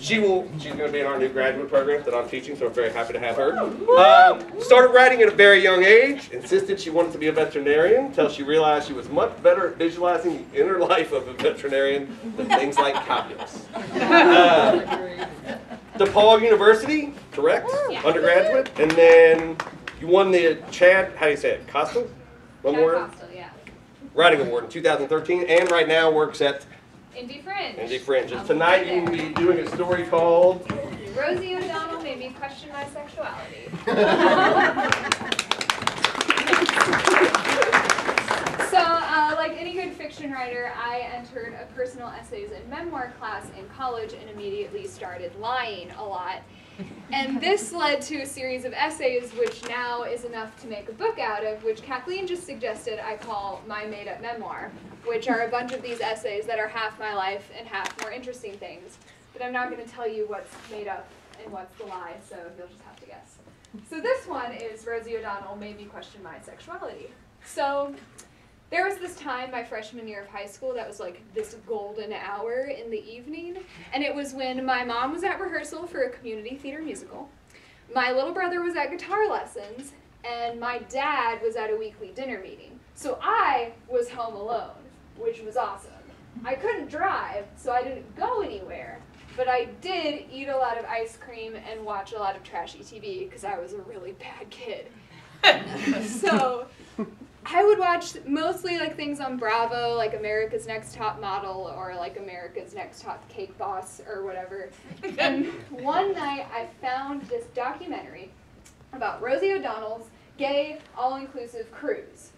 She's going to be in our new graduate program that I'm teaching, so I'm very happy to have her. Started writing at a very young age, insisted she wanted to be a veterinarian until she realized she was much better at visualizing the inner life of a veterinarian than things like calculus. DePaul University, correct? Yeah. Undergraduate, and then you won the Chad, how do you say it, Costa? Memorial? Costa, yeah. Writing Award in 2013, and right now works at Indie Fringe. Indie Fringe. And tonight you will be doing a story called Rosie O'Donnell Made Me Question My Sexuality. So, like any good fiction writer, I entered a personal essays and memoir class in college and immediately started lying a lot. And this led to a series of essays, which now is enough to make a book out of, which Kathleen just suggested I call my made-up memoir, which are a bunch of these essays that are half my life and half more interesting things. But I'm not going to tell you what's made up and what's the lie, so you'll just have to guess. So this one is Rosie O'Donnell Made Me Question My Sexuality. So there was this time, my freshman year of high school, that was like this golden hour in the evening, and it was when my mom was at rehearsal for a community theater musical, my little brother was at guitar lessons, and my dad was at a weekly dinner meeting. So I was home alone, which was awesome. I couldn't drive, so I didn't go anywhere, but I did eat a lot of ice cream and watch a lot of trashy TV because I was a really bad kid. So I would watch mostly like things on Bravo, like America's Next Top Model or like America's Next Top Cake Boss or whatever. And one night I found this documentary about Rosie O'Donnell's gay, all-inclusive cruise.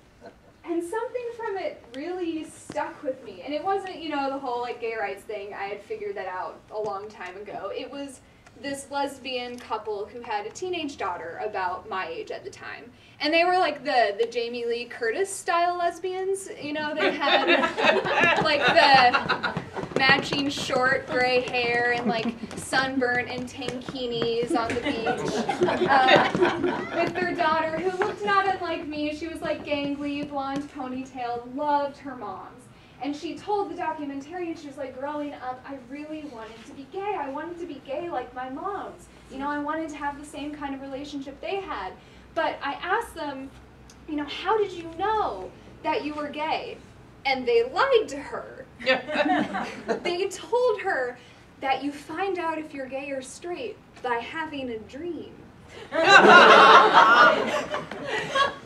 And something from it really stuck with me. And it wasn't, you know, the whole like gay rights thing. I had figured that out a long time ago. It was this lesbian couple who had a teenage daughter about my age at the time. And they were like the Jamie Lee Curtis style lesbians, you know, they had like the matching short gray hair and like sunburnt and tankinis on the beach with their daughter who looked not unlike me. She was like gangly, blonde ponytail, loved her moms. And she told the documentarian, she was like, growing up, I really wanted to be gay. I wanted to be gay like my moms. You know, I wanted to have the same kind of relationship they had. But I asked them, you know, how did you know that you were gay? And they lied to her. They told her that you find out if you're gay or straight by having a dream.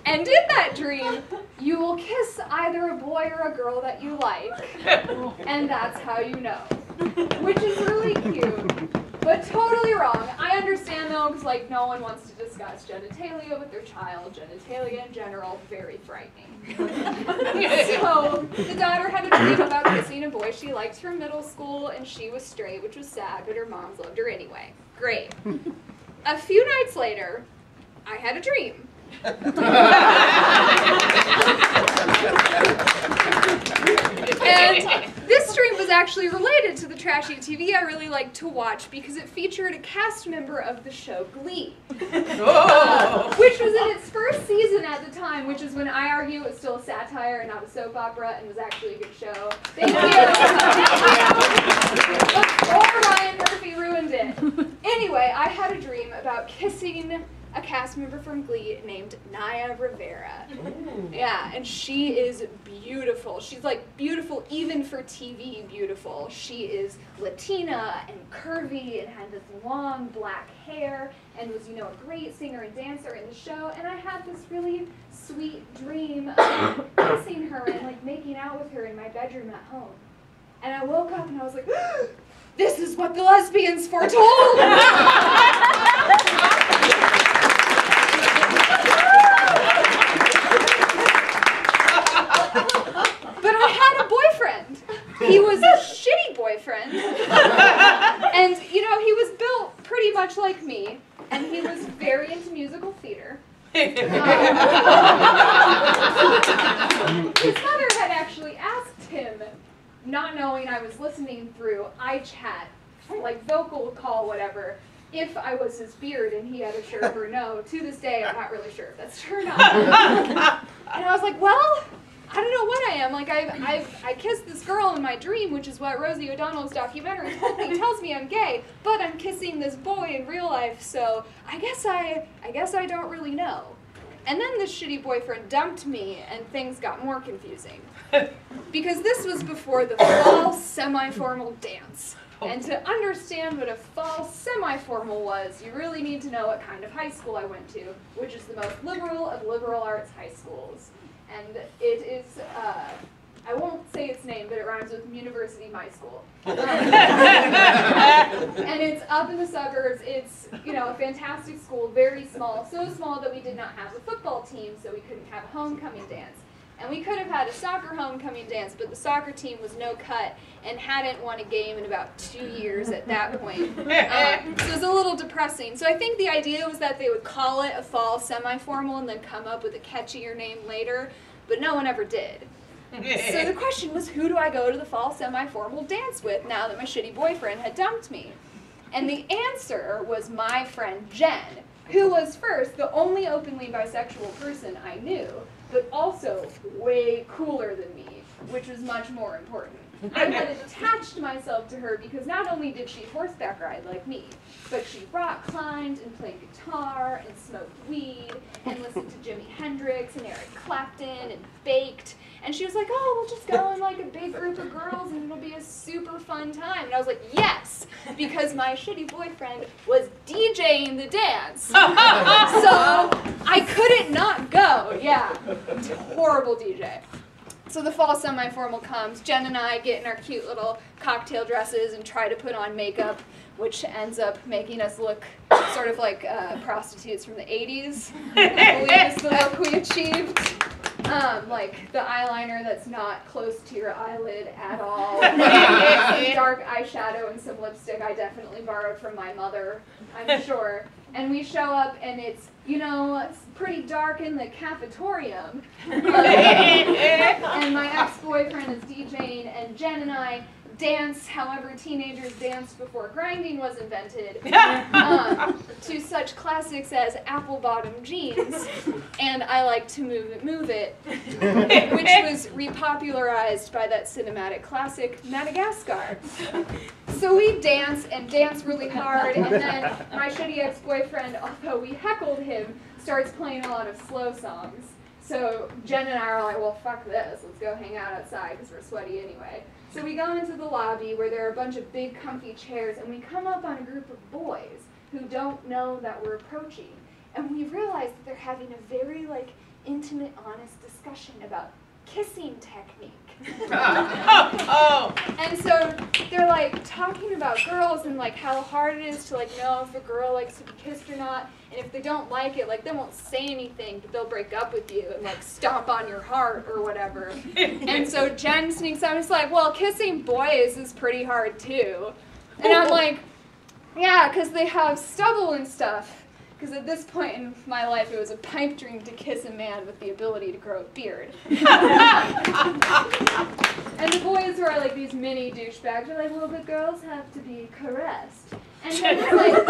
And in that dream, you will kiss either a boy or a girl that you like, and that's how you know. Which is really cute, but totally wrong. I understand though, because like no one wants to discuss genitalia with their child. Genitalia in general, very frightening. So the daughter had a dream about kissing a boy she liked from middle school, and she was straight, which was sad, but her moms loved her anyway. Great. A few nights later, I had a dream. And this dream was actually related to the trashy TV I really like to watch because it featured a cast member of the show Glee, which was in its first season at the time, which is when I argue it was still a satire and not a soap opera and was actually a good show. Thank you. Or Ryan Murphy ruined it. Anyway, I had a dream about kissing a cast member from Glee named Naya Rivera. Yeah, and she is beautiful. She's like beautiful even for TV beautiful. She is Latina and curvy and had this long black hair and was, you know, a great singer and dancer in the show. And I had this really sweet dream of kissing her and like making out with her in my bedroom at home. And I woke up and I was like, this is what the lesbians foretold! But I had a boyfriend. He was a shitty boyfriend. And, you know, he was built pretty much like me. And he was very into musical theater. His mother had actually asked him, not knowing I was listening through iChat, like vocal call, whatever, if I was his beard, and he had a sure or no. To this day, I'm not really sure if that's true or not. And I was like, well, I don't know what I am. Like, I kissed this girl in my dream, which is what Rosie O'Donnell's documentary tells me I'm gay, but I'm kissing this boy in real life, so I guess I don't really know. And then this shitty boyfriend dumped me, and things got more confusing. Because this was before the fall semi-formal dance. And to understand what a fall semi-formal was, you really need to know what kind of high school I went to, which is the most liberal of liberal arts high schools. And it is, I won't say its name, but it rhymes with University My School. And it's up in the suburbs. It's, you know, a fantastic school, very small, so small that we did not have a football team, so we couldn't have a homecoming dance. And we could have had a soccer homecoming dance, but the soccer team was no cut and hadn't won a game in about 2 years at that point. So it was a little depressing. So I think the idea was that they would call it a fall semi-formal and then come up with a catchier name later, but no one ever did. So the question was, who do I go to the fall semi-formal dance with now that my shitty boyfriend had dumped me? And the answer was my friend Jen, who was first the only openly bisexual person I knew, but also way cooler than me, which was much more important. I had attached myself to her because not only did she horseback ride like me, but she rock climbed and played guitar and smoked weed and listened to Jimi Hendrix and Eric Clapton and baked. And she was like, oh, we'll just go in like a big group of girls and it'll be a super fun time. And I was like, yes, because my shitty boyfriend was DJing the dance. So I couldn't not go. Yeah, horrible DJ. So the fall semi-formal comes. Jen and I get in our cute little cocktail dresses and try to put on makeup, which ends up making us look sort of like prostitutes from the 80s. I believe is the look we achieved. Like the eyeliner that's not close to your eyelid at all. Some dark eyeshadow and some lipstick I definitely borrowed from my mother, I'm sure. And we show up and it's, you know, it's pretty dark in the cafetorium. And my ex-boyfriend is DJing and Jen and I dance however teenagers danced before grinding was invented, to such classics as apple-bottom jeans and I Like to Move It, which was repopularized by that cinematic classic Madagascar. So we dance and dance really hard, and then my shitty ex-boyfriend, although we heckled him, starts playing a lot of slow songs. So Jen and I are like, well, fuck this, let's go hang out outside because we're sweaty anyway. So we go into the lobby where there are a bunch of big comfy chairs and we come up on a group of boys who don't know that we're approaching. And we realize that they're having a very like intimate, honest discussion about kissing technique. And so they're like talking about girls and like how hard it is to like know if a girl likes to be kissed or not. And if they don't like it, like they won't say anything, but they'll break up with you and like stomp on your heart or whatever. And so Jen sneaks out and is like, well, kissing boys is pretty hard too. And I'm like, yeah, because they have stubble and stuff. Because at this point in my life, it was a pipe dream to kiss a man with the ability to grow a beard. And the boys who are like these mini douchebags are like, well, the girls have to be caressed. And then they're like,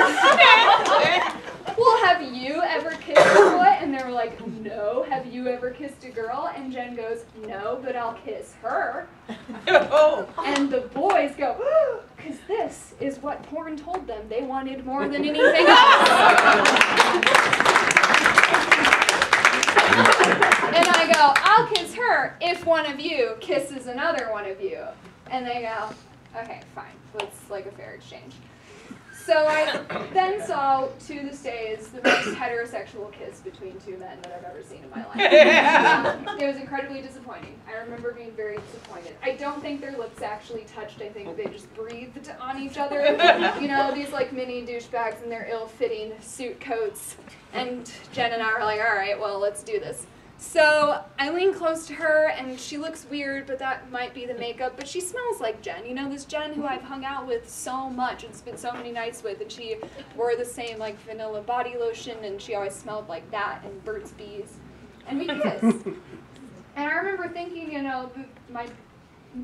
well, have you ever kissed a boy? And they were like, no. Have you ever kissed a girl? And Jen goes, no, but I'll kiss her. And the boys go, because this is what porn told them they wanted more than anything else. And I go, I'll kiss her if one of you kisses another one of you. And they go, okay, fine. That's like a fair exchange. So I then saw, to this day, is the most heterosexual kiss between two men that I've ever seen in my life. It was incredibly disappointing. I remember being very disappointed. I don't think their lips actually touched. I think they just breathed on each other. You know, these like mini douchebags in their ill-fitting suit coats. And Jen and I were like, all right, well, let's do this. So I lean close to her, and she looks weird, but that might be the makeup. But she smells like Jen. You know, this Jen who I've hung out with so much and spent so many nights with, and she wore the same, like, vanilla body lotion, and she always smelled like that and Burt's Bees. And we kissed. And I remember thinking, you know, my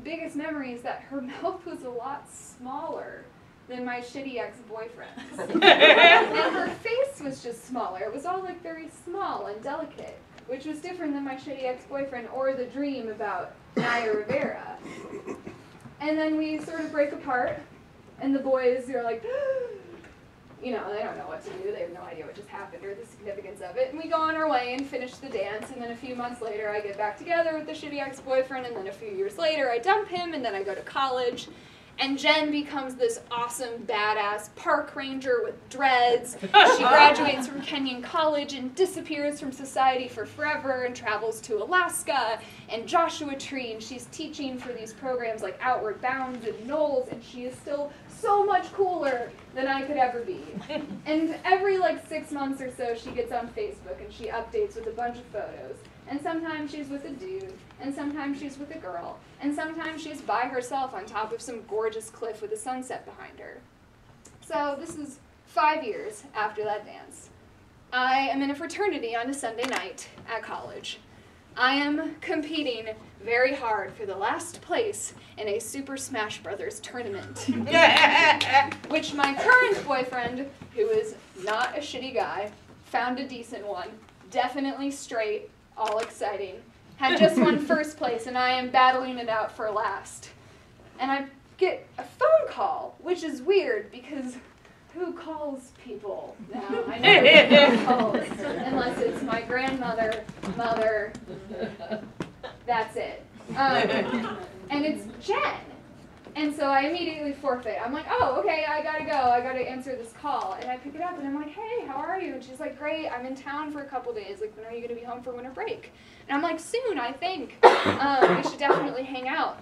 biggest memory is that her mouth was a lot smaller than my shitty ex-boyfriend's. And her face was just smaller. It was all, like, very small and delicate. which was different than my shitty ex-boyfriend or the dream about Naya Rivera. And then we sort of break apart, and the boys are like, you know, they don't know what to do. They have no idea what just happened or the significance of it. And we go on our way and finish the dance, and then a few months later I get back together with the shitty ex-boyfriend, and then a few years later I dump him, and then I go to college. And Jen becomes this awesome, badass park ranger with dreads. She graduates from Kenyon College and disappears from society for forever and travels to Alaska and Joshua Tree, and she's teaching for these programs like Outward Bounds and Knowles, and she is still so much cooler than I could ever be. And every like 6 months or so, she gets on Facebook and she updates with a bunch of photos. And sometimes she's with a dude, and sometimes she's with a girl, and sometimes she's by herself on top of some gorgeous cliff with a sunset behind her. So this is 5 years after that dance. I am in a fraternity on a Sunday night at college. I am competing very hard for the last place in a Super Smash Brothers tournament, which my current boyfriend, who is not a shitty guy, found a decent one, definitely straight, all exciting, had just won first place, and I am battling it out for last. And I get a phone call, which is weird because who calls people now? I never get calls unless it's my grandmother, mother, that's it. And it's Jen. And so I immediately forfeit. I'm like, oh, okay, I gotta go. I gotta answer this call. And I pick it up, and I'm like, hey, how are you? And she's like, great, I'm in town for a couple days. Like, when are you gonna be home for winter break? And I'm like, soon, I think. We should definitely hang out.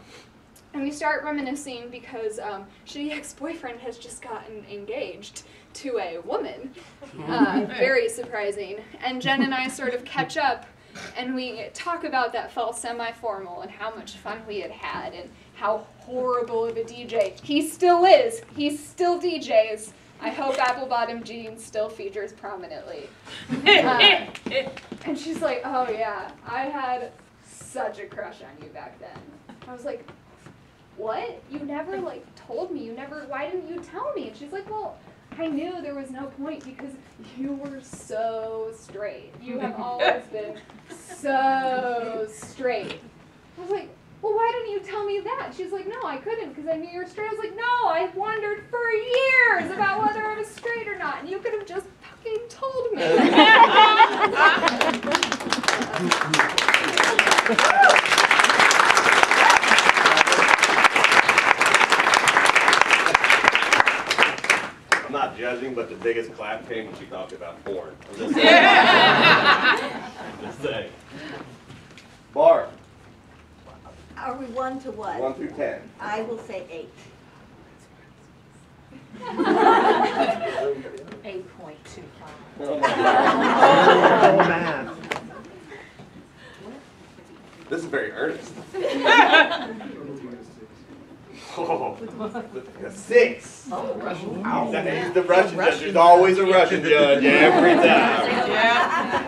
And we start reminiscing because shitty ex-boyfriend has just gotten engaged to a woman. Very surprising. And Jen and I sort of catch up, and we talk about that fall semi-formal and how much fun we had had and how horrible of a DJ he still is. He still DJs. I hope Apple Bottom Jeans still features prominently. And she's like, oh yeah, I had such a crush on you back then. I was like, what? You never like told me. Why didn't you tell me? And she's like, well, I knew there was no point because you were so straight. You have always been so straight. I was like, well, why didn't you tell me that? She's like, no, I couldn't because I knew you were straight. I was like, no, I wondered for years about whether I was straight or not, and you could have just fucking told me. I'm not judging, but the biggest clap came when she talked about porn. I'm just saying. Barb. Are we 1 to what? 1 through 10. I will say 8. 8.25. Oh, man. this is very earnest. Oh, a 6. Oh, Russian. He's the Russian judge. There's always a Russian judge every time. Yeah.